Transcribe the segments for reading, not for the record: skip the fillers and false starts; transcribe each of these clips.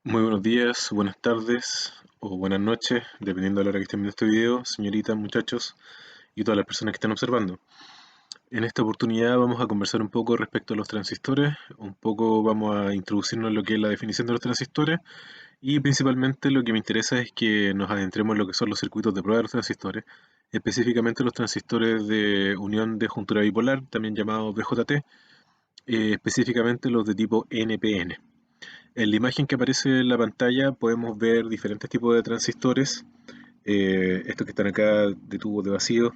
Muy buenos días, buenas tardes o buenas noches, dependiendo de la hora que estén viendo este video, señoritas, muchachos y todas las personas que estén observando. En esta oportunidad vamos a conversar un poco respecto a los transistores, un poco vamos a introducirnos en lo que es la definición de los transistores y principalmente lo que me interesa es que nos adentremos en lo que son los circuitos de prueba de los transistores, específicamente los transistores de unión de juntura bipolar, también llamados BJT, específicamente los de tipo NPN. En la imagen que aparece en la pantalla podemos ver diferentes tipos de transistores. Estos que están acá de tubos de vacío,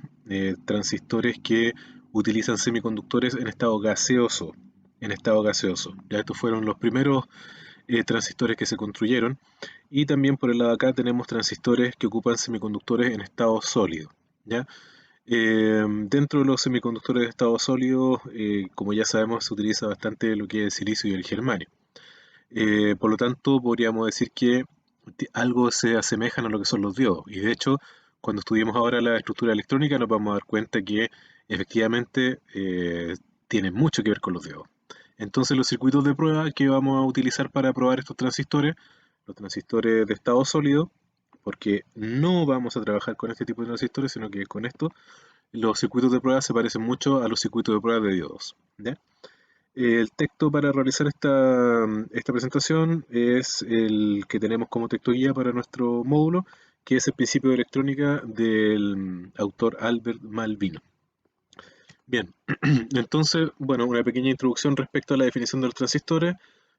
transistores que utilizan semiconductores en estado gaseoso. En estado gaseoso. Ya estos fueron los primeros transistores que se construyeron. Y también por el lado de acá tenemos transistores que ocupan semiconductores en estado sólido. ¿Ya? Dentro de los semiconductores de estado sólido, como ya sabemos, se utiliza bastante lo que es el silicio y el germanio. Por lo tanto, podríamos decir que algo se asemejan a lo que son los diodos. Y de hecho, cuando estudiemos ahora la estructura electrónica, nos vamos a dar cuenta que efectivamente tienen mucho que ver con los diodos. Entonces, los circuitos de prueba que vamos a utilizar para probar estos transistores, los transistores de estado sólido, porque no vamos a trabajar con este tipo de transistores, sino que con esto, los circuitos de prueba se parecen mucho a los circuitos de prueba de diodos. ¿Ya? El texto para realizar esta presentación es el que tenemos como texto guía para nuestro módulo, que es el principio de electrónica del autor Albert Malvino. Bien, entonces, bueno, una pequeña introducción respecto a la definición de los transistores,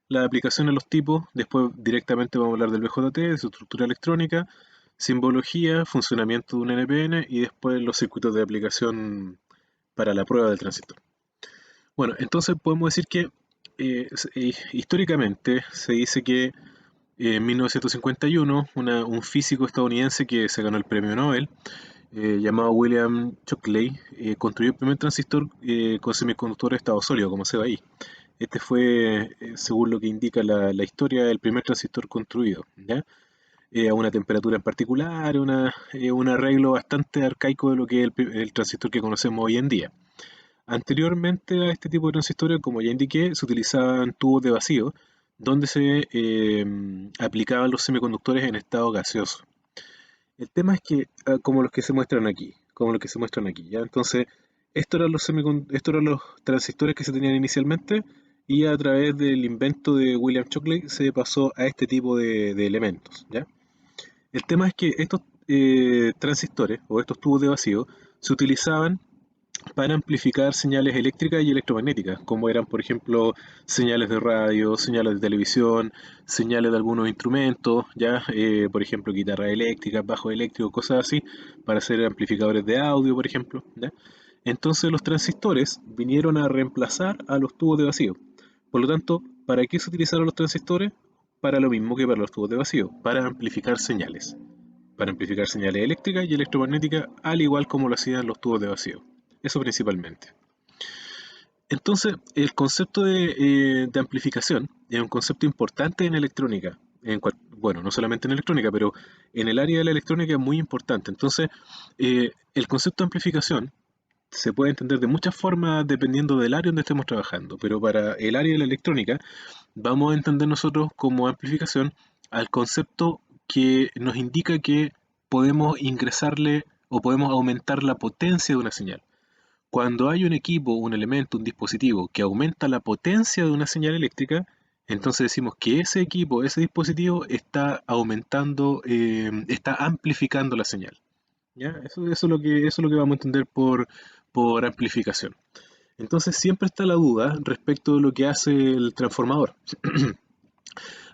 la aplicación a los tipos, después directamente vamos a hablar del BJT, de su estructura electrónica, simbología, funcionamiento de un NPN y después los circuitos de aplicación para la prueba del transistor. Bueno, entonces podemos decir que históricamente se dice que en 1951 un físico estadounidense que se ganó el premio Nobel, llamado William Shockley, construyó el primer transistor con semiconductor de estado sólido, como se ve ahí. Este fue, según lo que indica la historia, el primer transistor construido, ¿ya? A una temperatura en particular, un arreglo bastante arcaico de lo que es el transistor que conocemos hoy en día. Anteriormente a este tipo de transistores, como ya indiqué, se utilizaban tubos de vacío, donde se aplicaban los semiconductores en estado gaseoso. El tema es que, como los que se muestran aquí, como los que se muestran aquí, ¿ya? Entonces, estos eran los transistores que se tenían inicialmente, y a través del invento de William Shockley se pasó a este tipo de elementos, ¿ya? El tema es que estos transistores, o estos tubos de vacío, se utilizaban para amplificar señales eléctricas y electromagnéticas, como eran, por ejemplo, señales de radio, señales de televisión, señales de algunos instrumentos, ya, por ejemplo, guitarras eléctricas, bajos eléctricos, cosas así, para hacer amplificadores de audio, por ejemplo, ¿ya? Entonces los transistores vinieron a reemplazar a los tubos de vacío. Por lo tanto, ¿para qué se utilizaron los transistores? Para lo mismo que para los tubos de vacío, para amplificar señales. Para amplificar señales eléctricas y electromagnéticas, al igual como lo hacían los tubos de vacío. Eso principalmente. Entonces, el concepto de amplificación es un concepto importante en electrónica. Bueno, no solamente en electrónica, pero en el área de la electrónica es muy importante. Entonces, el concepto de amplificación se puede entender de muchas formas dependiendo del área donde estemos trabajando, pero para el área de la electrónica vamos a entender nosotros como amplificación al concepto que nos indica que podemos ingresarle o podemos aumentar la potencia de una señal. Cuando hay un equipo, un elemento, un dispositivo que aumenta la potencia de una señal eléctrica, entonces decimos que ese equipo, ese dispositivo está aumentando, está amplificando la señal. ¿Ya? Eso es lo que vamos a entender por amplificación. Entonces siempre está la duda respecto de lo que hace el transformador.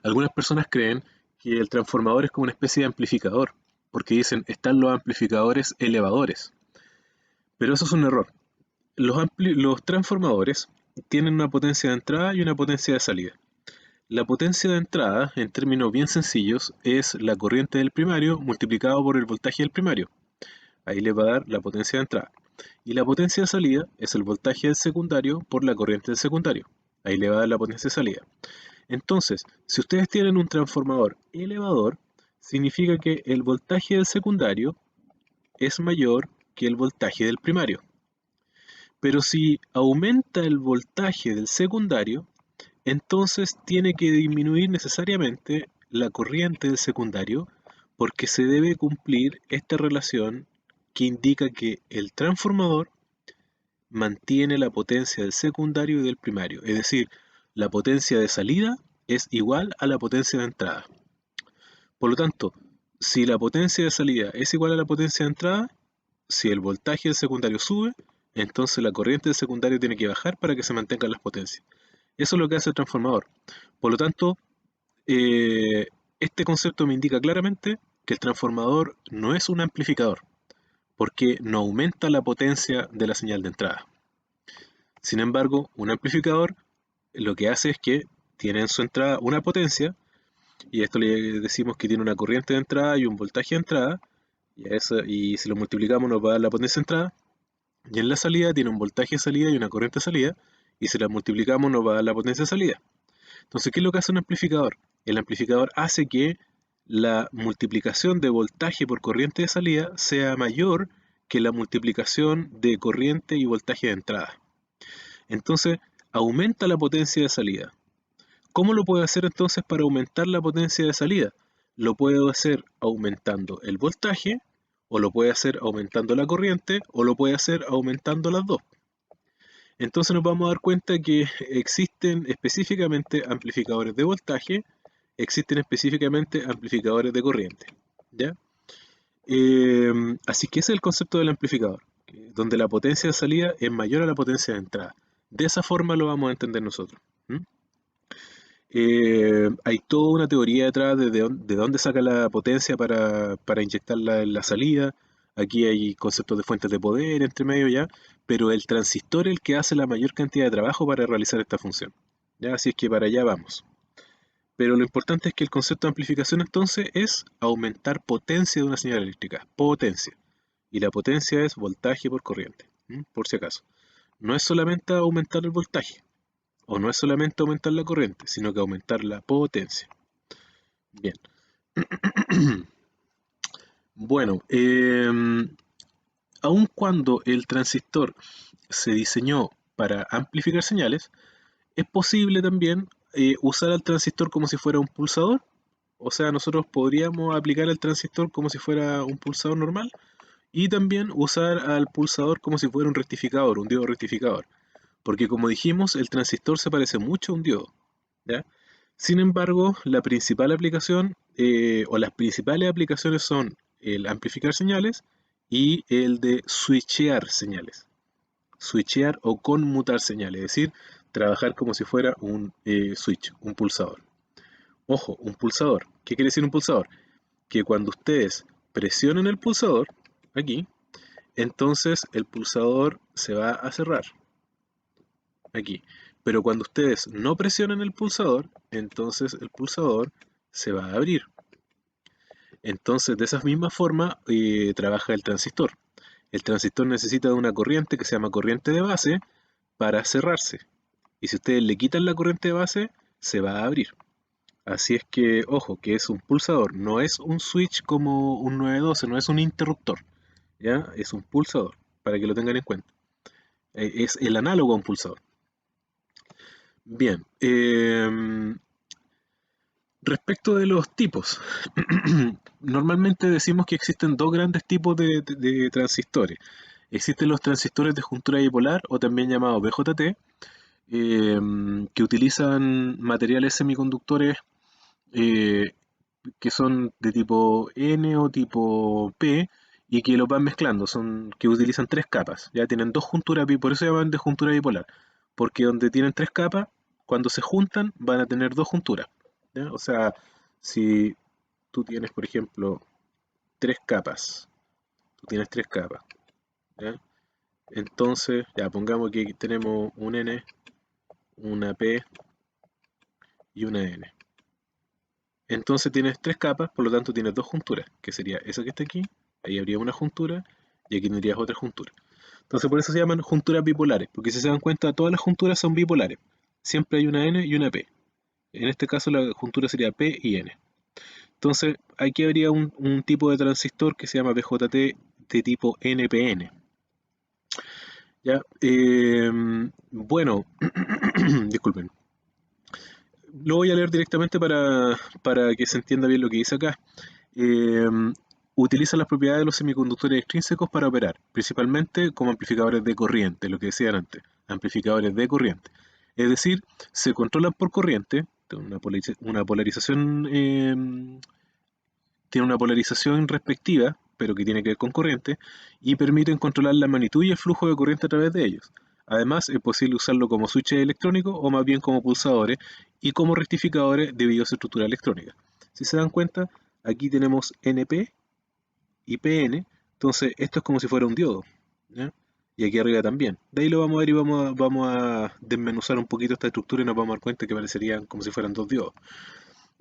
Algunas personas creen que el transformador es como una especie de amplificador, porque dicen están los amplificadores elevadores. Pero eso es un error. Los transformadores tienen una potencia de entrada y una potencia de salida. La potencia de entrada, en términos bien sencillos, es la corriente del primario multiplicado por el voltaje del primario. Ahí le va a dar la potencia de entrada. Y la potencia de salida es el voltaje del secundario por la corriente del secundario. Ahí le va a dar la potencia de salida. Entonces, si ustedes tienen un transformador elevador, significa que el voltaje del secundario es mayor que el voltaje del primario. Pero si aumenta el voltaje del secundario, entonces tiene que disminuir necesariamente la corriente del secundario porque se debe cumplir esta relación que indica que el transformador mantiene la potencia del secundario y del primario. Es decir, la potencia de salida es igual a la potencia de entrada. Por lo tanto, si la potencia de salida es igual a la potencia de entrada, si el voltaje del secundario sube, entonces la corriente del secundario tiene que bajar para que se mantengan las potencias. Eso es lo que hace el transformador. Por lo tanto, eh, este concepto me indica claramente que el transformador no es un amplificador, porque no aumenta la potencia de la señal de entrada. Sin embargo, un amplificador lo que hace es que tiene en su entrada una potencia, y a esto le decimos que tiene una corriente de entrada y un voltaje de entrada, y si lo multiplicamos nos va a dar la potencia de entrada, y en la salida tiene un voltaje de salida y una corriente de salida, y si la multiplicamos nos va a dar la potencia de salida. Entonces, ¿qué es lo que hace un amplificador? El amplificador hace que la multiplicación de voltaje por corriente de salida sea mayor que la multiplicación de corriente y voltaje de entrada. Entonces, aumenta la potencia de salida. ¿Cómo lo puede hacer entonces para aumentar la potencia de salida? Lo puede hacer aumentando el voltaje, o lo puede hacer aumentando la corriente, o lo puede hacer aumentando las dos. Entonces nos vamos a dar cuenta que existen específicamente amplificadores de voltaje, existen específicamente amplificadores de corriente, ¿ya? Así que ese es el concepto del amplificador, donde la potencia de salida es mayor a la potencia de entrada. De esa forma lo vamos a entender nosotros. Hay toda una teoría detrás de dónde saca la potencia para inyectarla en la salida. Aquí hay conceptos de fuentes de poder entre medio ya, pero el transistor es el que hace la mayor cantidad de trabajo para realizar esta función. Ya, así es que para allá vamos. Pero lo importante es que el concepto de amplificación entonces es aumentar potencia de una señal eléctrica, potencia. Y la potencia es voltaje por corriente, por si acaso. No es solamente aumentar el voltaje, o no es solamente aumentar la corriente, sino que aumentar la potencia. Bien. Bueno, aun cuando el transistor se diseñó para amplificar señales, es posible también usar al transistor como si fuera un pulsador. O sea, nosotros podríamos aplicar el transistor como si fuera un pulsador normal y también usar al pulsador como si fuera un rectificador, un diodo rectificador. Porque como dijimos, el transistor se parece mucho a un diodo, ¿ya? Sin embargo, la principal aplicación o las principales aplicaciones son el amplificar señales y el de switchear señales. Switchear o conmutar señales, es decir, trabajar como si fuera un switch, un pulsador. Ojo, un pulsador. ¿Qué quiere decir un pulsador? Que cuando ustedes presionen el pulsador, aquí, entonces el pulsador se va a cerrar, aquí. Pero cuando ustedes no presionen el pulsador, entonces el pulsador se va a abrir. Entonces, de esa misma forma trabaja el transistor. El transistor necesita de una corriente que se llama corriente de base para cerrarse. Y si ustedes le quitan la corriente de base, se va a abrir. Así es que, ojo, que es un pulsador, no es un switch como un 912, no es un interruptor, ¿ya? Es un pulsador, para que lo tengan en cuenta. Es el análogo a un pulsador. Bien, respecto de los tipos, normalmente decimos que existen dos grandes tipos de transistores. Existen los transistores de juntura bipolar, o también llamados BJT, que utilizan materiales semiconductores eh, que son de tipo N o tipo P y que los van mezclando, que utilizan tres capas, ya tienen dos junturas, por eso se llaman de juntura bipolar, porque donde tienen tres capas, cuando se juntan van a tener dos junturas, ¿ya? O sea, si tú tienes, por ejemplo, tres capas, tú tienes tres capas, ¿ya? Entonces, ya pongamos que tenemos un N, una P y una N. Entonces tienes tres capas, por lo tanto tienes dos junturas, que sería esa que está aquí, ahí habría una juntura y aquí tendrías otra juntura. Entonces por eso se llaman junturas bipolares, porque si se dan cuenta todas las junturas son bipolares. Siempre hay una N y una P. En este caso la juntura sería P y N. Entonces aquí habría un tipo de transistor que se llama BJT de tipo NPN. ¿Ya? Bueno, disculpen. lo voy a leer directamente para que se entienda bien lo que dice acá. Eh, Utiliza las propiedades de los semiconductores extrínsecos para operar, principalmente como amplificadores de corriente, lo que decían antes, amplificadores de corriente. Es decir, se controlan por corriente, una polarización, tiene una polarización respectiva, pero que tiene que ver con corriente, y permiten controlar la magnitud y el flujo de corriente a través de ellos. Además, es posible usarlo como switches electrónicos o más bien como pulsadores y como rectificadores debido a su estructura electrónica. Si se dan cuenta, aquí tenemos NP y PN, entonces esto es como si fuera un diodo, ¿ya? Y aquí arriba también. De ahí lo vamos a ver y vamos a desmenuzar un poquito esta estructura y nos vamos a dar cuenta que parecerían como si fueran dos diodos.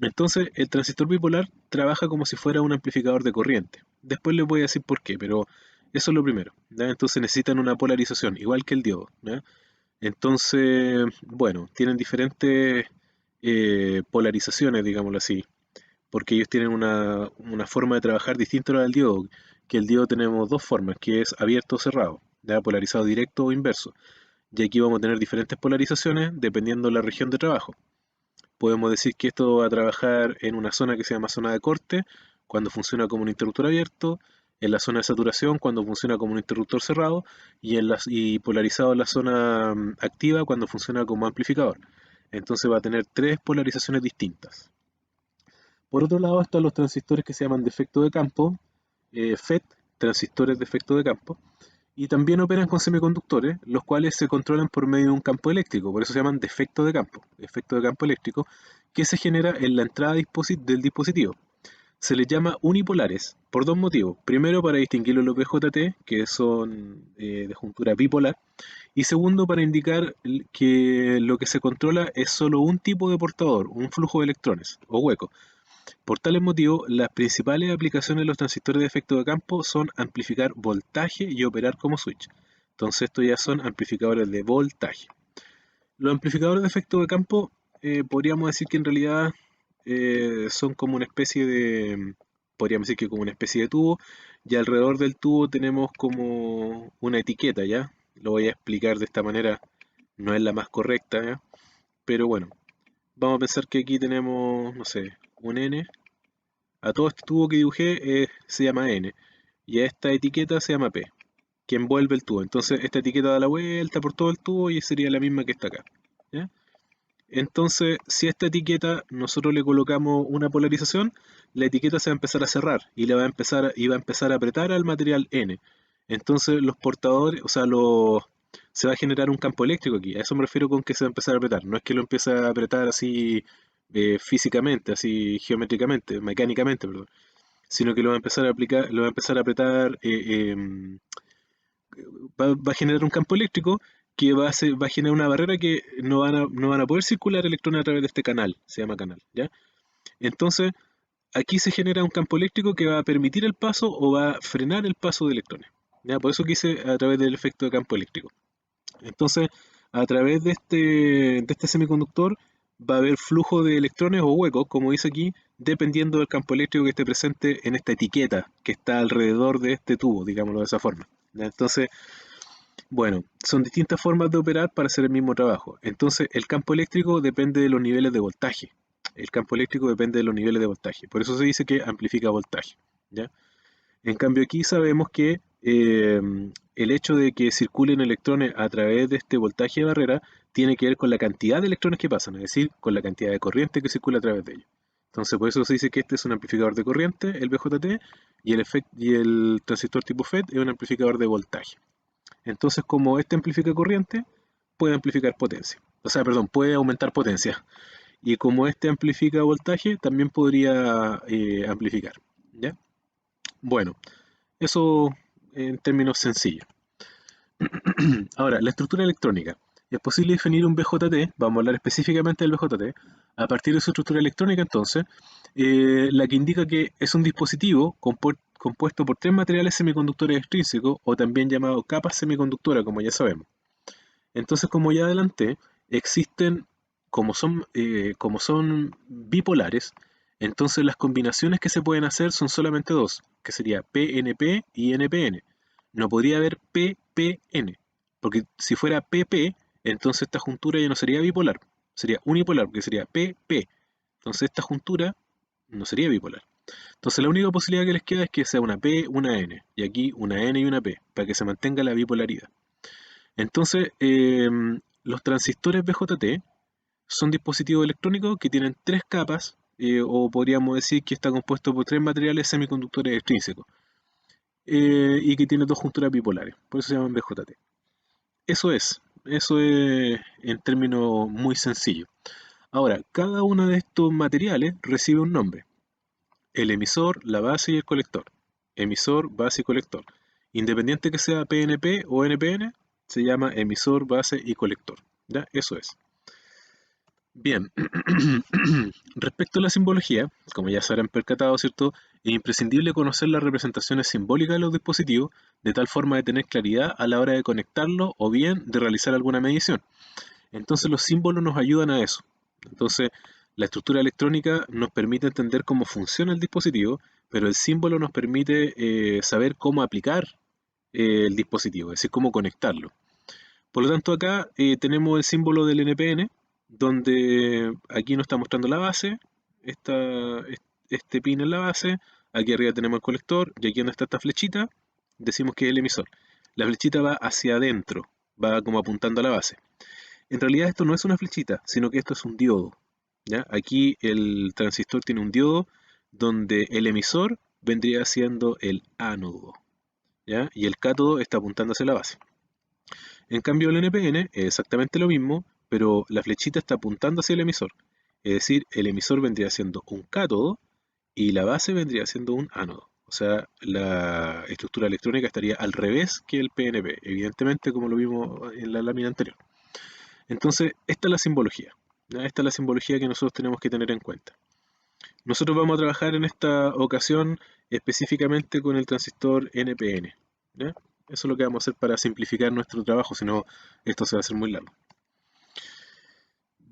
Entonces, el transistor bipolar trabaja como si fuera un amplificador de corriente. Después les voy a decir por qué, pero eso es lo primero, ¿ya? Entonces necesitan una polarización, igual que el diodo, ¿ya? Entonces, bueno, tienen diferentes polarizaciones, digámoslo así, porque ellos tienen una forma de trabajar distinta a la del diodo, que el diodo tenemos dos formas, que es abierto o cerrado, ¿ya? Polarizado directo o inverso. Y aquí vamos a tener diferentes polarizaciones dependiendo de la región de trabajo. Podemos decir que esto va a trabajar en una zona que se llama zona de corte, cuando funciona como un interruptor abierto, en la zona de saturación, cuando funciona como un interruptor cerrado, y polarizado en la zona activa, cuando funciona como amplificador. Entonces va a tener tres polarizaciones distintas. Por otro lado están los transistores que se llaman de efecto de campo, FET, transistores de efecto de campo, y también operan con semiconductores, los cuales se controlan por medio de un campo eléctrico, por eso se llaman de efecto de campo eléctrico, que se genera en la entrada del dispositivo. Se les llama unipolares por dos motivos. Primero, para distinguir los BJT, que son de juntura bipolar, y segundo, para indicar que lo que se controla es solo un tipo de portador, un flujo de electrones o hueco. Por tales motivos, las principales aplicaciones de los transistores de efecto de campo son amplificar voltaje y operar como switch. Entonces estos ya son amplificadores de voltaje. Los amplificadores de efecto de campo podríamos decir que en realidad son como una especie de, podríamos decir que como una especie de tubo, y alrededor del tubo tenemos como una etiqueta, ¿ya? Lo voy a explicar de esta manera, no es la más correcta, ¿ya? Pero bueno, vamos a pensar que aquí tenemos, no sé, un N. A todo este tubo que dibujé se llama N y a esta etiqueta se llama P, que envuelve el tubo. Entonces esta etiqueta da la vuelta por todo el tubo y sería la misma que está acá, ¿ya? Entonces, si a esta etiqueta nosotros le colocamos una polarización, la etiqueta se va a empezar a cerrar y va a empezar a apretar al material N. Entonces los portadores, o sea, se va a generar un campo eléctrico aquí. A eso me refiero con que se va a empezar a apretar. No es que lo empiece a apretar así físicamente, así geométricamente, mecánicamente, perdón, sino que lo va a empezar a aplicar, lo va a empezar a apretar, va a generar un campo eléctrico que va a generar una barrera que no van a poder circular electrones a través de este canal, se llama canal, ¿ya? Entonces, aquí se genera un campo eléctrico que va a permitir el paso o va a frenar el paso de electrones, ¿ya? Por eso quise a través del efecto de campo eléctrico. Entonces, a través de este semiconductor va a haber flujo de electrones o huecos, como dice aquí, dependiendo del campo eléctrico que esté presente en esta etiqueta que está alrededor de este tubo, digámoslo de esa forma, ¿ya? Entonces, bueno, son distintas formas de operar para hacer el mismo trabajo. Entonces, el campo eléctrico depende de los niveles de voltaje. El campo eléctrico depende de los niveles de voltaje. Por eso se dice que amplifica voltaje, ¿ya? En cambio, aquí sabemos que el hecho de que circulen electrones a través de este voltaje de barrera tiene que ver con la cantidad de electrones que pasan, es decir, con la cantidad de corriente que circula a través de ellos. Entonces, por eso se dice que este es un amplificador de corriente, el BJT, y el transistor tipo FET es un amplificador de voltaje. Entonces, como este amplifica corriente, puede amplificar potencia. O sea, perdón, puede aumentar potencia. Y como este amplifica voltaje, también podría amplificar, ¿ya? Bueno, eso en términos sencillos. Ahora, la estructura electrónica. Es posible definir un BJT, vamos a hablar específicamente del BJT, a partir de su estructura electrónica entonces, la que indica que es un dispositivo compuesto por tres materiales semiconductores extrínsecos, o también llamado capas semiconductoras, como ya sabemos. Entonces, como ya adelanté, existen, como son bipolares, entonces las combinaciones que se pueden hacer son solamente dos, que sería PNP y NPN. No podría haber PPN, porque si fuera PP, entonces esta juntura ya no sería bipolar. sería unipolar, porque sería P-P. Entonces esta juntura no sería bipolar. Entonces la única posibilidad que les queda es que sea una P, una N, y aquí una N y una P, para que se mantenga la bipolaridad. Entonces, los transistores BJT son dispositivos electrónicos que tienen tres capas, o podríamos decir que está compuesto por tres materiales semiconductores extrínsecos, y que tiene dos junturas bipolares, por eso se llaman BJT. Eso es en términos muy sencillos. Ahora, cada uno de estos materiales recibe un nombre: el emisor, la base y el colector. Emisor, base y colector. Independiente que sea PNP o NPN, se llama emisor, base y colector. ¿Ya? Eso es. Bien, respecto a la simbología, como ya se habrán percatado, ¿cierto? Es imprescindible conocer las representaciones simbólicas de los dispositivos de tal forma de tener claridad a la hora de conectarlo o bien de realizar alguna medición. Entonces los símbolos nos ayudan a eso. Entonces la estructura electrónica nos permite entender cómo funciona el dispositivo, pero el símbolo nos permite saber cómo aplicar el dispositivo, es decir, cómo conectarlo. Por lo tanto, acá tenemos el símbolo del NPN, donde aquí nos está mostrando la base, este pin en la base, aquí arriba tenemos el colector, y aquí donde está esta flechita, decimos que es el emisor. La flechita va hacia adentro, va como apuntando a la base. En realidad esto no es una flechita, sino que esto es un diodo. ¿Ya? Aquí el transistor tiene un diodo donde el emisor vendría siendo el ánodo, ¿ya? Y el cátodo está apuntando hacia la base. En cambio el NPN es exactamente lo mismo, pero la flechita está apuntando hacia el emisor. Es decir, el emisor vendría siendo un cátodo y la base vendría siendo un ánodo. O sea, la estructura electrónica estaría al revés que el PNP, evidentemente como lo vimos en la lámina anterior. Entonces, esta es la simbología. ¿Ya? Esta es la simbología que nosotros tenemos que tener en cuenta. Nosotros vamos a trabajar en esta ocasión específicamente con el transistor NPN. ¿Ya? Eso es lo que vamos a hacer para simplificar nuestro trabajo, si no, esto se va a hacer muy largo.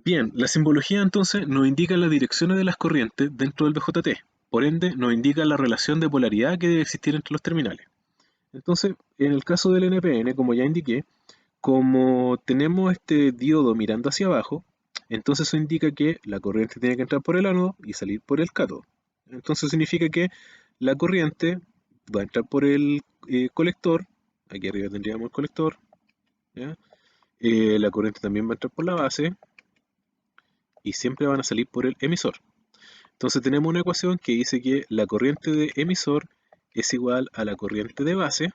Bien, la simbología entonces nos indica las direcciones de las corrientes dentro del BJT. Por ende, nos indica la relación de polaridad que debe existir entre los terminales. Entonces, en el caso del NPN, como ya indiqué, como tenemos este diodo mirando hacia abajo, entonces eso indica que la corriente tiene que entrar por el ánodo y salir por el cátodo. Entonces significa que la corriente va a entrar por el colector, aquí arriba tendríamos el colector, ¿ya? La corriente también va a entrar por la base y siempre van a salir por el emisor. Entonces tenemos una ecuación que dice que la corriente de emisor es igual a la corriente de base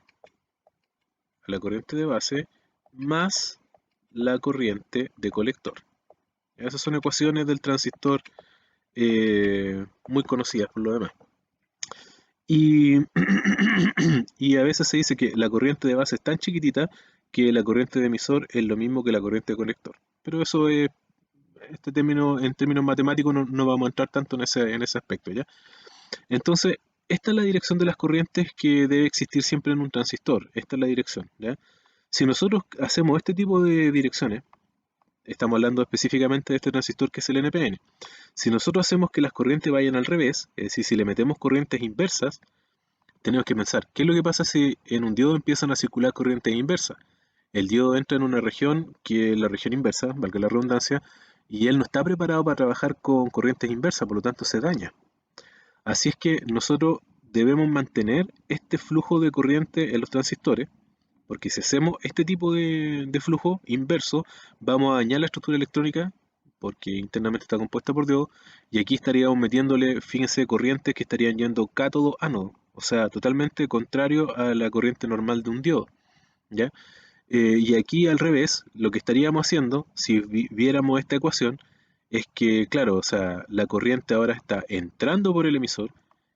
más la corriente de colector. Esas son ecuaciones del transistor muy conocidas por lo demás. Y, y a veces se dice que la corriente de base es tan chiquitita que la corriente de emisor es lo mismo que la corriente de conector. Pero eso es, este término, en términos matemáticos no vamos a entrar tanto en ese aspecto, ¿ya? Entonces, esta es la dirección de las corrientes que debe existir siempre en un transistor. Esta es la dirección, ¿ya? Si nosotros hacemos este tipo de direcciones, estamos hablando específicamente de este transistor que es el NPN. Si nosotros hacemos que las corrientes vayan al revés, es decir, si le metemos corrientes inversas, tenemos que pensar, ¿qué es lo que pasa si en un diodo empiezan a circular corrientes inversas? El diodo entra en una región que es la región inversa, valga la redundancia, y él no está preparado para trabajar con corrientes inversas, por lo tanto se daña. Así es que nosotros debemos mantener este flujo de corriente en los transistores, porque si hacemos este tipo de flujo inverso, vamos a dañar la estructura electrónica, porque internamente está compuesta por diodo, y aquí estaríamos metiéndole, fíjense, corrientes que estarían yendo cátodo-ánodo, o sea, totalmente contrario a la corriente normal de un diodo, ¿ya? Y aquí al revés, lo que estaríamos haciendo, si viéramos esta ecuación, es que, claro, o sea, la corriente ahora está entrando por el emisor,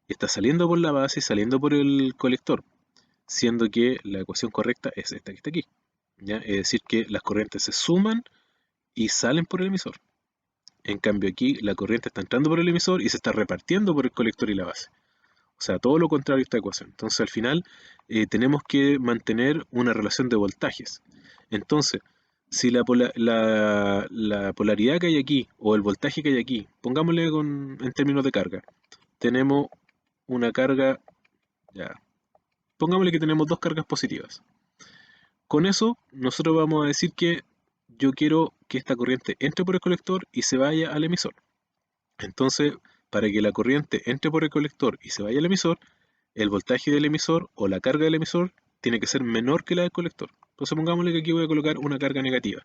está saliendo por la base y saliendo por el colector, siendo que la ecuación correcta es esta que está aquí, ¿ya? Es decir, que las corrientes se suman y salen por el emisor. En cambio aquí la corriente está entrando por el emisor y se está repartiendo por el colector y la base. O sea, todo lo contrario a esta ecuación. Entonces al final tenemos que mantener una relación de voltajes. Entonces, si la polaridad que hay aquí o el voltaje que hay aquí, pongámosle en términos de carga, tenemos una carga, ya, pongámosle que tenemos dos cargas positivas. Con eso, nosotros vamos a decir que yo quiero que esta corriente entre por el colector y se vaya al emisor. Entonces, para que la corriente entre por el colector y se vaya al emisor, el voltaje del emisor o la carga del emisor tiene que ser menor que la del colector. Entonces pongámosle que aquí voy a colocar una carga negativa.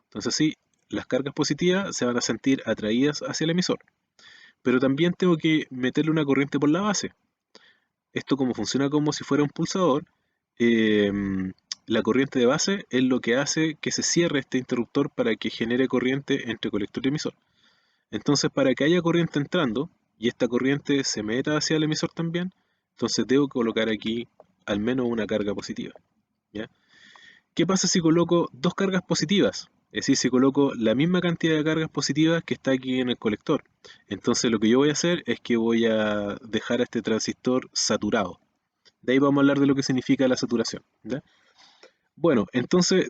Entonces así, las cargas positivas se van a sentir atraídas hacia el emisor. Pero también tengo que meterle una corriente por la base. Esto como funciona como si fuera un pulsador, eh, la corriente de base es lo que hace que se cierre este interruptor para que genere corriente entre colector y emisor. Entonces, para que haya corriente entrando y esta corriente se meta hacia el emisor también, entonces debo colocar aquí al menos una carga positiva. ¿Ya? ¿Qué pasa si coloco dos cargas positivas? Es decir, si coloco la misma cantidad de cargas positivas que está aquí en el colector. Entonces lo que yo voy a hacer es que voy a dejar a este transistor saturado. De ahí vamos a hablar de lo que significa la saturación. ¿Ya? Bueno, entonces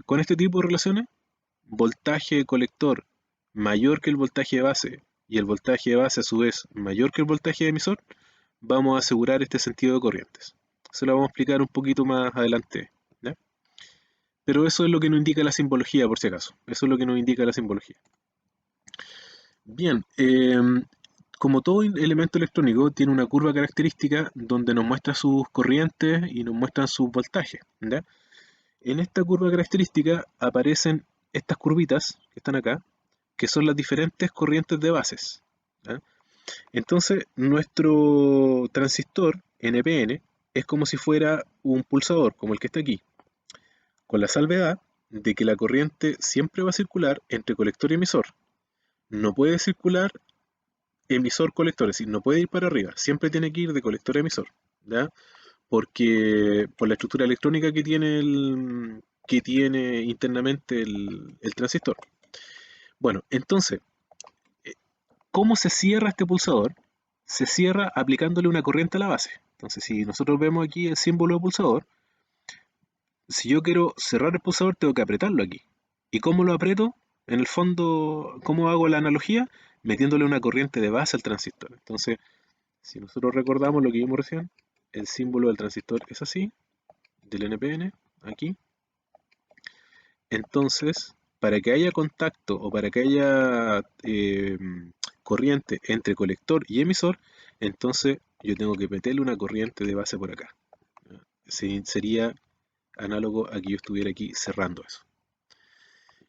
con este tipo de relaciones, voltaje de colector mayor que el voltaje de base y el voltaje de base a su vez mayor que el voltaje de emisor, vamos a asegurar este sentido de corrientes. Se lo vamos a explicar un poquito más adelante. ¿Ya? Pero eso es lo que nos indica la simbología, por si acaso. Eso es lo que nos indica la simbología. Bien, como todo elemento electrónico, tiene una curva característica donde nos muestra sus corrientes y nos muestran sus voltajes. ¿Ya? En esta curva característica aparecen estas curvitas que están acá, que son las diferentes corrientes de bases. ¿Ya? Entonces, nuestro transistor NPN es como si fuera un pulsador, como el que está aquí, con la salvedad de que la corriente siempre va a circular entre colector y emisor. No puede circular emisor-colector, es decir, no puede ir para arriba, siempre tiene que ir de colector a emisor, ¿ya? Porque por la estructura electrónica que tiene internamente el transistor. Bueno, entonces, eh, ¿cómo se cierra este pulsador? Se cierra aplicándole una corriente a la base. Entonces, si nosotros vemos aquí el símbolo de pulsador, si yo quiero cerrar el pulsador, tengo que apretarlo aquí. ¿Y cómo lo aprieto? En el fondo, ¿cómo hago la analogía? Metiéndole una corriente de base al transistor. Entonces, si nosotros recordamos lo que vimos recién, el símbolo del transistor es así, del NPN, aquí. Entonces, para que haya contacto o para que haya corriente entre colector y emisor, entonces yo tengo que meterle una corriente de base por acá. Sería análogo a que yo estuviera aquí cerrando eso.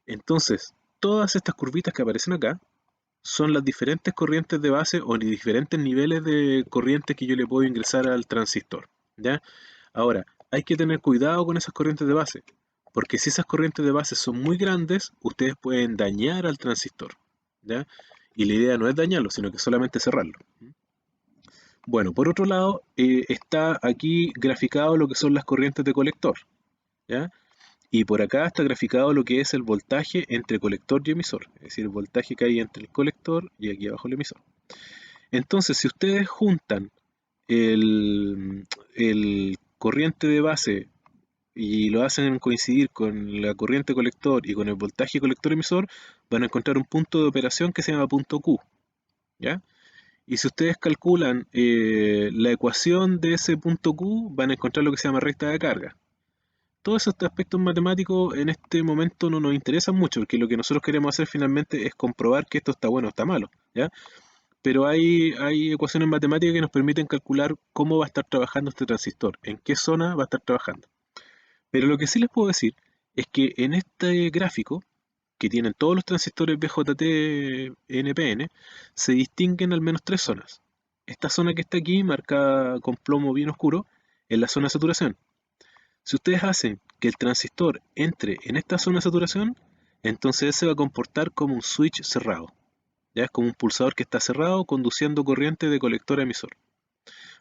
Entonces, todas estas curvitas que aparecen acá son las diferentes corrientes de base o diferentes niveles de corriente que yo le puedo ingresar al transistor. ¿Ya? Ahora, hay que tener cuidado con esas corrientes de base, porque si esas corrientes de base son muy grandes, ustedes pueden dañar al transistor. ¿Ya? Y la idea no es dañarlo, sino que solamente cerrarlo. Bueno, por otro lado, está aquí graficado lo que son las corrientes de colector. ¿Ya? Y por acá está graficado lo que es el voltaje entre colector y emisor, es decir, el voltaje que hay entre el colector y aquí abajo el emisor. Entonces, si ustedes juntan el corriente de base y lo hacen coincidir con la corriente colector y con el voltaje colector emisor, van a encontrar un punto de operación que se llama punto Q. ¿Ya? Y si ustedes calculan la ecuación de ese punto Q, van a encontrar lo que se llama recta de carga. Todos estos aspectos matemáticos en este momento no nos interesan mucho, porque lo que nosotros queremos hacer finalmente es comprobar que esto está bueno o está malo, ¿ya? Pero hay ecuaciones matemáticas que nos permiten calcular cómo va a estar trabajando este transistor, en qué zona va a estar trabajando. Pero lo que sí les puedo decir es que en este gráfico, que tienen todos los transistores BJT NPN, se distinguen al menos tres zonas. Esta zona que está aquí, marcada con plomo bien oscuro, es la zona de saturación. Si ustedes hacen que el transistor entre en esta zona de saturación, entonces él se va a comportar como un switch cerrado. Ya es como un pulsador que está cerrado conduciendo corriente de colector a emisor.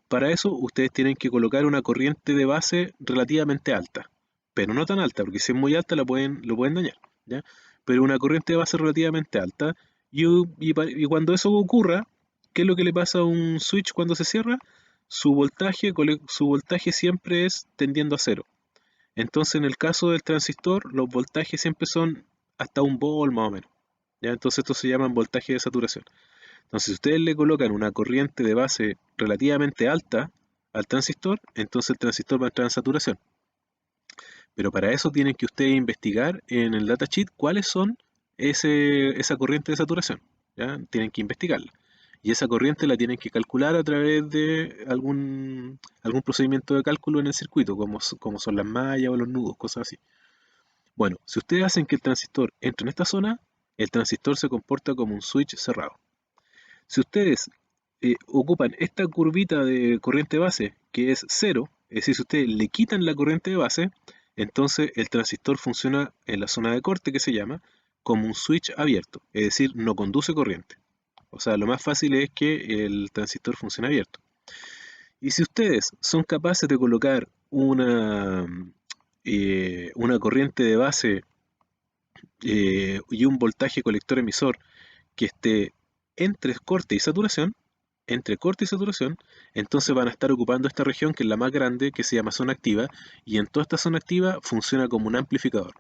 Para eso ustedes tienen que colocar una corriente de base relativamente alta, pero no tan alta, porque si es muy alta lo pueden dañar. ¿Ya? Pero una corriente de base relativamente alta, y cuando eso ocurra, ¿qué es lo que le pasa a un switch cuando se cierra? Su voltaje siempre es tendiendo a cero. Entonces, en el caso del transistor, los voltajes siempre son hasta un volt más o menos. ¿Ya? Entonces, esto se llama voltaje de saturación. Entonces, si ustedes le colocan una corriente de base relativamente alta al transistor, entonces el transistor va a entrar en saturación. Pero para eso tienen que ustedes investigar en el datasheet cuáles son esa corriente de saturación. ¿Ya? Tienen que investigarla. Y esa corriente la tienen que calcular a través de algún procedimiento de cálculo en el circuito, como son las mallas o los nudos, cosas así. Bueno, si ustedes hacen que el transistor entre en esta zona, el transistor se comporta como un switch cerrado. Si ustedes ocupan esta curvita de corriente base, que es cero, es decir, si ustedes le quitan la corriente de base, entonces el transistor funciona en la zona de corte, que se llama, como un switch abierto, es decir, no conduce corriente. O sea, lo más fácil es que el transistor funcione abierto. Y si ustedes son capaces de colocar una corriente de base y un voltaje colector emisor que esté entre corte y saturación, entre corte y saturación, entonces van a estar ocupando esta región que es la más grande, que se llama zona activa, y en toda esta zona activa funciona como un amplificador.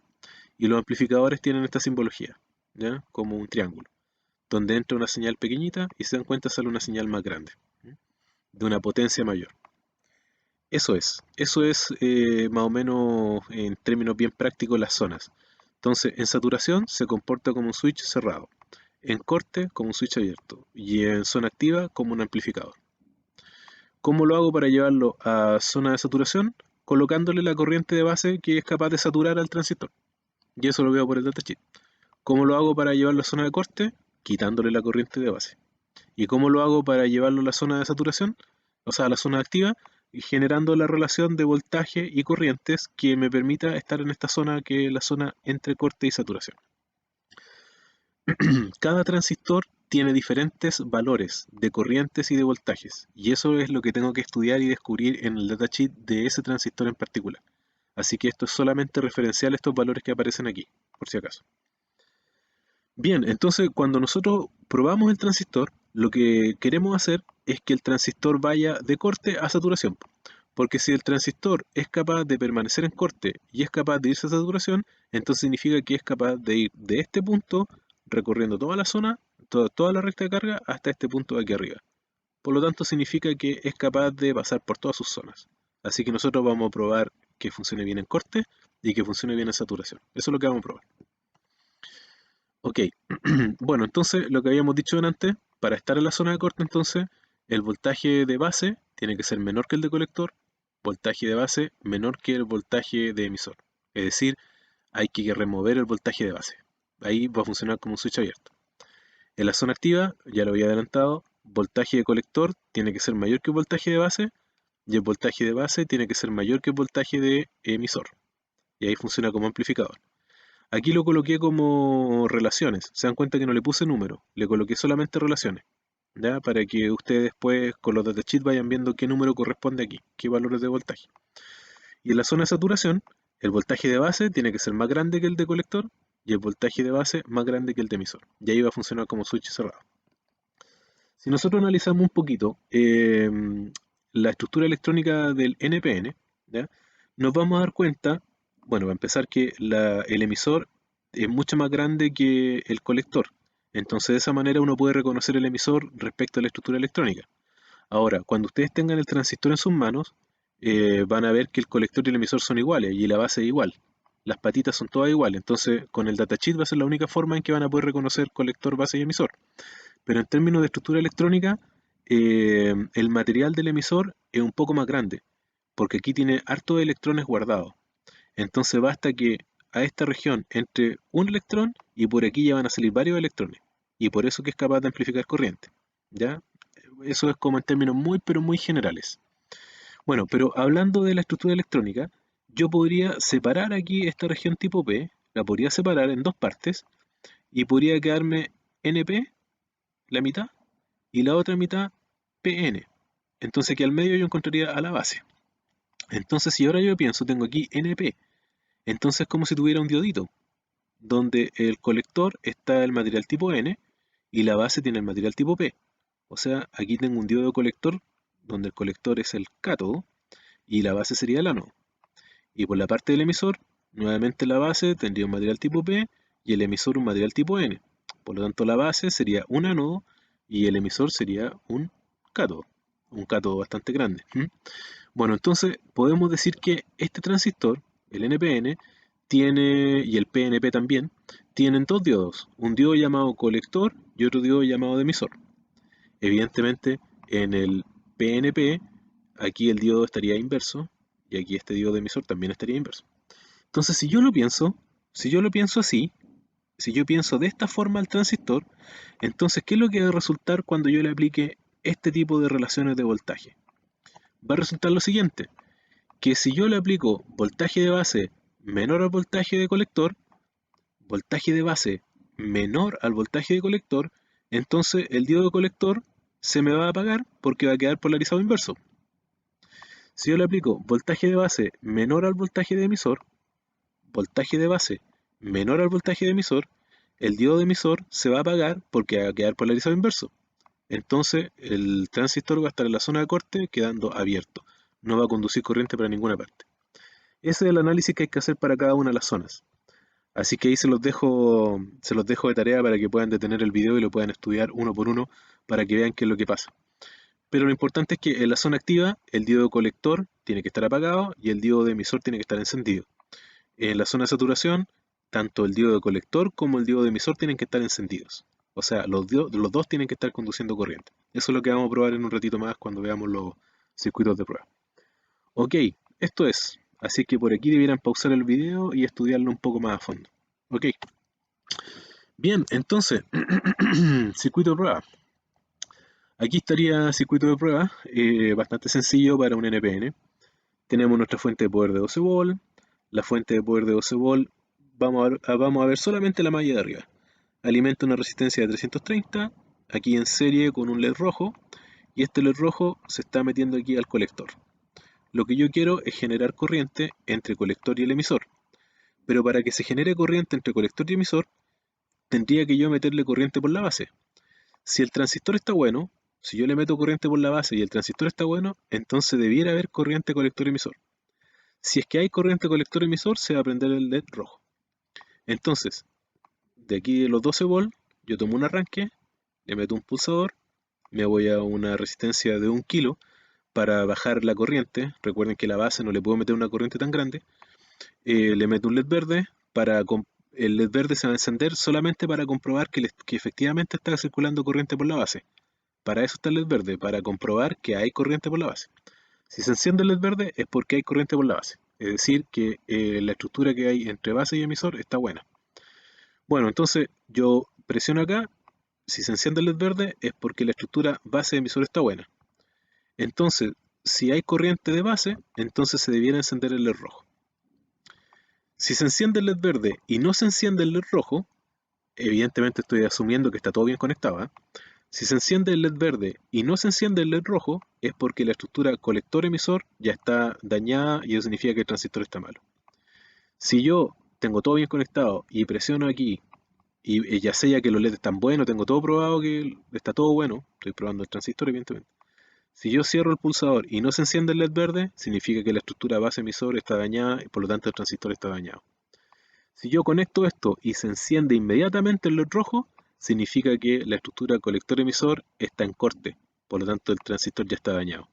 Y los amplificadores tienen esta simbología, ¿ya? Como un triángulo, donde entra una señal pequeñita y se dan cuenta sale una señal más grande, ¿sí? De una potencia mayor. Eso es más o menos en términos bien prácticos las zonas. Entonces, en saturación se comporta como un switch cerrado, en corte como un switch abierto y en zona activa como un amplificador. ¿Cómo lo hago para llevarlo a zona de saturación? Colocándole la corriente de base que es capaz de saturar al transistor. Y eso lo veo por el datasheet. ¿Cómo lo hago para llevarlo a zona de corte? Quitándole la corriente de base. ¿Y cómo lo hago para llevarlo a la zona de saturación? O sea, a la zona activa, y generando la relación de voltaje y corrientes que me permita estar en esta zona que es la zona entre corte y saturación. Cada transistor tiene diferentes valores de corrientes y de voltajes, y eso es lo que tengo que estudiar y descubrir en el datasheet de ese transistor en particular. Así que esto es solamente referencial a estos valores que aparecen aquí, por si acaso. Bien, entonces cuando nosotros probamos el transistor, lo que queremos hacer es que el transistor vaya de corte a saturación. Porque si el transistor es capaz de permanecer en corte y es capaz de irse a saturación, entonces significa que es capaz de ir de este punto, recorriendo toda la zona, toda la recta de carga, hasta este punto de aquí arriba. Por lo tanto, significa que es capaz de pasar por todas sus zonas. Así que nosotros vamos a probar que funcione bien en corte y que funcione bien en saturación. Eso es lo que vamos a probar. Ok, bueno, entonces lo que habíamos dicho antes, para estar en la zona de corte, entonces, el voltaje de base tiene que ser menor que el de colector, voltaje de base menor que el voltaje de emisor. Es decir, hay que remover el voltaje de base. Ahí va a funcionar como un switch abierto. En la zona activa, ya lo había adelantado, voltaje de colector tiene que ser mayor que el voltaje de base y el voltaje de base tiene que ser mayor que el voltaje de emisor. Y ahí funciona como amplificador. Aquí lo coloqué como relaciones. Se dan cuenta que no le puse número, le coloqué solamente relaciones. ¿Ya? Para que ustedes después con los datasheets vayan viendo qué número corresponde aquí, qué valores de voltaje. Y en la zona de saturación, el voltaje de base tiene que ser más grande que el de colector y el voltaje de base más grande que el de emisor. Y ahí va a funcionar como switch cerrado. Si nosotros analizamos un poquito la estructura electrónica del NPN, ¿ya? Nos vamos a dar cuenta, bueno, va a empezar que el emisor es mucho más grande que el colector. Entonces, de esa manera uno puede reconocer el emisor respecto a la estructura electrónica. Ahora, cuando ustedes tengan el transistor en sus manos, van a ver que el colector y el emisor son iguales y la base es igual. Las patitas son todas iguales. Entonces, con el datasheet va a ser la única forma en que van a poder reconocer colector, base y emisor. Pero en términos de estructura electrónica, el material del emisor es un poco más grande, porque aquí tiene hartos electrones guardados. Entonces basta que a esta región entre un electrón y por aquí ya van a salir varios electrones. Y por eso que es capaz de amplificar corriente. ¿Ya? Eso es como en términos muy, pero muy generales. Bueno, pero hablando de la estructura electrónica, yo podría separar aquí esta región tipo P, la podría separar en dos partes y podría quedarme NP, la mitad, y la otra mitad PN. Entonces aquí al medio yo encontraría a la base. Entonces si ahora yo pienso, tengo aquí NP, entonces es como si tuviera un diodito, donde el colector está el material tipo N y la base tiene el material tipo P. O sea, aquí tengo un diodo colector, donde el colector es el cátodo y la base sería el ánodo. Y por la parte del emisor, nuevamente la base tendría un material tipo P y el emisor un material tipo N. Por lo tanto, la base sería un ánodo y el emisor sería un cátodo bastante grande. Bueno, entonces podemos decir que este transistor el NPN, tiene, y el PNP también, tienen dos diodos, un diodo llamado colector y otro diodo llamado emisor. Evidentemente, en el PNP, aquí el diodo estaría inverso, y aquí este diodo emisor también estaría inverso. Entonces, si yo lo pienso así, si yo pienso de esta forma al transistor, entonces, ¿qué es lo que va a resultar cuando yo le aplique este tipo de relaciones de voltaje? Va a resultar lo siguiente, que si yo le aplico voltaje de base menor al voltaje de colector, voltaje de base menor al voltaje de colector, entonces el diodo colector se me va a apagar porque va a quedar polarizado inverso. Si yo le aplico voltaje de base menor al voltaje de emisor, voltaje de base menor al voltaje de emisor, el diodo emisor se va a apagar porque va a quedar polarizado inverso. Entonces el transistor va a estar en la zona de corte quedando abierto. No va a conducir corriente para ninguna parte. Ese es el análisis que hay que hacer para cada una de las zonas. Así que ahí se los dejo de tarea para que puedan detener el video y lo puedan estudiar uno por uno para que vean qué es lo que pasa. Pero lo importante es que en la zona activa el diodo colector tiene que estar apagado y el diodo emisor tiene que estar encendido. En la zona de saturación, tanto el diodo colector como el diodo emisor tienen que estar encendidos. O sea, los dos tienen que estar conduciendo corriente. Eso es lo que vamos a probar en un ratito más cuando veamos los circuitos de prueba. Ok, esto es. Así que por aquí debieran pausar el video y estudiarlo un poco más a fondo. Ok, bien, entonces, circuito de prueba. Aquí estaría circuito de prueba, bastante sencillo para un NPN. Tenemos nuestra fuente de poder de 12 volt. La fuente de poder de 12 volt, vamos a ver solamente la malla de arriba. Alimenta una resistencia de 330, aquí en serie con un LED rojo, y este LED rojo se está metiendo aquí al colector. Lo que yo quiero es generar corriente entre colector y el emisor. Pero para que se genere corriente entre colector y emisor, tendría que yo meterle corriente por la base. Si el transistor está bueno, si yo le meto corriente por la base y el transistor está bueno, entonces debiera haber corriente colector-emisor. Si es que hay corriente colector-emisor, se va a prender el LED rojo. Entonces, de aquí de los 12 volt, yo tomo un arranque, le meto un pulsador, me voy a una resistencia de 1 kilo para bajar la corriente. Recuerden que la base no le puedo meter una corriente tan grande. Le meto un LED verde el LED verde se va a encender solamente para comprobar que efectivamente está circulando corriente por la base. Para eso está el LED verde, para comprobar que hay corriente por la base. Si se enciende el LED verde es porque hay corriente por la base. Es decir, que la estructura que hay entre base y emisor está buena. Bueno, entonces yo presiono acá. Si se enciende el LED verde es porque la estructura base-emisor está buena. Entonces, si hay corriente de base, entonces se debiera encender el LED rojo. Si se enciende el LED verde y no se enciende el LED rojo, evidentemente estoy asumiendo que está todo bien conectado, ¿eh? Si se enciende el LED verde y no se enciende el LED rojo, es porque la estructura colector-emisor ya está dañada y eso significa que el transistor está malo. Si yo tengo todo bien conectado y presiono aquí y ya sé ya que los LED están buenos, tengo todo probado que está todo bueno, estoy probando el transistor evidentemente. Si yo cierro el pulsador y no se enciende el LED verde, significa que la estructura base emisor está dañada y por lo tanto el transistor está dañado. Si yo conecto esto y se enciende inmediatamente el LED rojo, significa que la estructura colector-emisor está en corte, por lo tanto el transistor ya está dañado.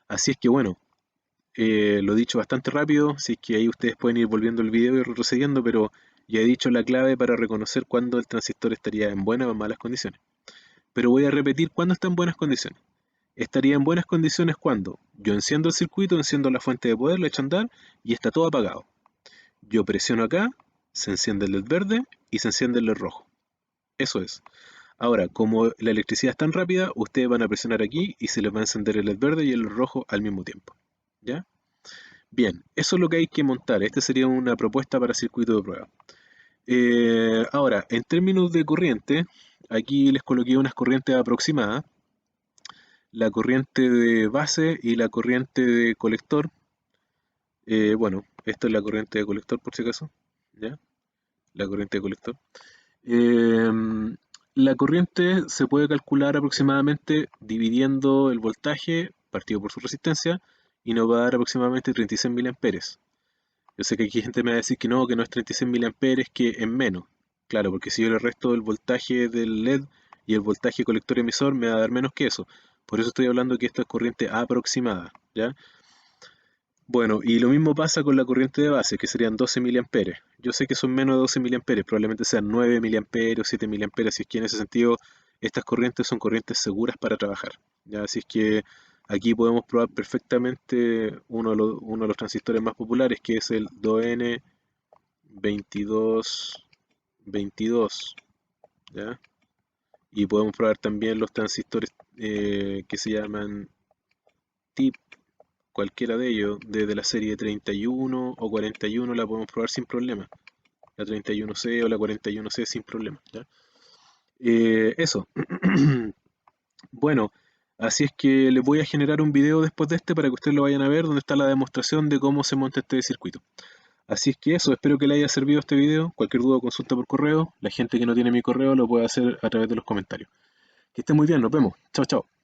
Así es que bueno, lo he dicho bastante rápido, así es que ahí ustedes pueden ir volviendo el video y retrocediendo, pero ya he dicho la clave para reconocer cuándo el transistor estaría en buenas o malas condiciones. Pero voy a repetir cuándo está en buenas condiciones. Estaría en buenas condiciones cuando yo enciendo el circuito, enciendo la fuente de poder, lo echo a andar y está todo apagado. Yo presiono acá, se enciende el LED verde y se enciende el LED rojo. Eso es. Ahora, como la electricidad es tan rápida, ustedes van a presionar aquí y se les va a encender el LED verde y el LED rojo al mismo tiempo. ¿Ya? Bien, eso es lo que hay que montar. Esta sería una propuesta para circuito de prueba. Ahora, en términos de corriente, aquí les coloqué unas corrientes aproximadas. La corriente de base y la corriente de colector. Bueno, esta es la corriente de colector por si acaso. ¿Ya? La corriente de colector. La corriente se puede calcular aproximadamente dividiendo el voltaje partido por su resistencia y nos va a dar aproximadamente 36 miliamperes. Yo sé que aquí gente me va a decir que no es 36 miliamperes, que es menos. Claro, porque si yo le resto el voltaje del LED y el voltaje colector emisor me va a dar menos que eso. Por eso estoy hablando que esto es corriente aproximada, ¿ya? Bueno, y lo mismo pasa con la corriente de base, que serían 12 miliamperes. Yo sé que son menos de 12 miliamperes, probablemente sean 9 miliamperes, 7 miliamperes, así es que en ese sentido estas corrientes son corrientes seguras para trabajar. ¿Ya? Así es que aquí podemos probar perfectamente uno de los transistores más populares, que es el 2N2222, ¿ya? Y podemos probar también los transistores que se llaman TIP, cualquiera de ellos, desde la serie 31 o 41 la podemos probar sin problema. La 31C o la 41C sin problema. ¿Ya? Eso. Bueno, así es que les voy a generar un video después de este para que ustedes lo vayan a ver, donde está la demostración de cómo se monta este circuito. Así es que eso, espero que les haya servido este video. Cualquier duda o consulta por correo. La gente que no tiene mi correo lo puede hacer a través de los comentarios. Que estén muy bien, nos vemos. Chao, chao.